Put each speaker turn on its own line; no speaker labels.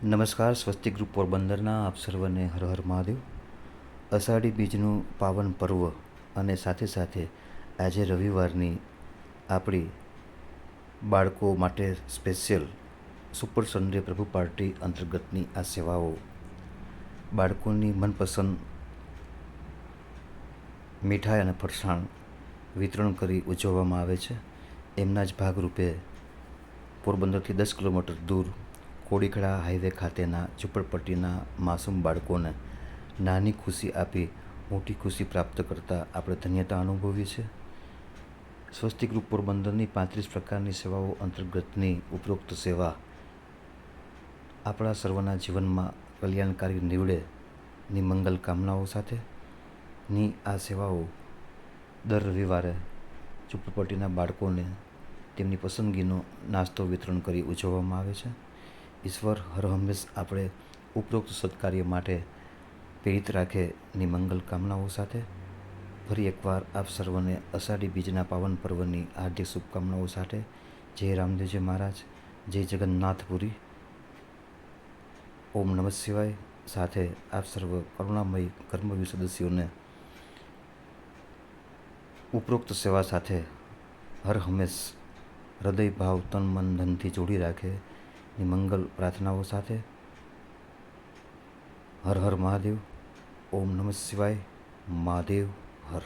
નમસ્કાર. સ્વસ્તિક ગ્રુપ પોરબંદરના આપ સર્વને હર હર મહાદેવ. અષાઢી બીજનું પાવન પર્વ અને સાથે સાથે આજે રવિવારની આપણી બાળકો માટે સ્પેશિયલ સુપર સન્ડે પ્રભુ પાર્ટી અંતર્ગતની આ સેવાઓ બાળકોની મનપસંદ મીઠાઈ અને ફરસાણ વિતરણ કરી ઉજવવામાં આવે છે. એમના જ ભાગરૂપે પોરબંદરથી 10 કિલોમીટર દૂર કોડીખડા હાઈવે ખાતેના ઝૂંપડપટ્ટીના માસૂમ બાળકોને નાની ખુશી આપી મોટી ખુશી પ્રાપ્ત કરતાં આપણે ધન્યતા અનુભવીએ છીએ. સ્વસ્તિક ગ્રુપ પોરબંદરની 35 પ્રકારની સેવાઓ અંતર્ગતની ઉપરોક્ત સેવા આપણા સર્વના જીવનમાં કલ્યાણકારી નીવડેની મંગલ કામનાઓ સાથેની આ સેવાઓ દર રવિવારે ઝૂંપડપટ્ટીના બાળકોને તેમની પસંદગીનો નાસ્તો વિતરણ કરી ઉજવવામાં આવે છે. ઈશ્વર હર હંમેશ આપણે ઉપરોક્ત સત્કાર્ય માટે પ્રેરિત રાખેની મંગલ કામનાઓ સાથે ફરી એકવાર આપ સર્વને અષાઢી બીજના પાવન પર્વની હાર્દિક શુભકામનાઓ સાથે જય રામદેવજી મહારાજ, જય જગન્નાથપુરી. ઓમ નમઃ શિવાય. સાથે આપ સર્વ કરુણામય કર્મવીર સદસ્યોને ઉપરોક્ત સેવા સાથે હર હંમેશ હૃદય ભાવ તન મન ધનથી જોડી રાખે ની મંગલ પ્રાર્થનાઓ સાથે હર હર મહાદેવ. ઓમ નમઃ શિવાય. મહાદેવ હર.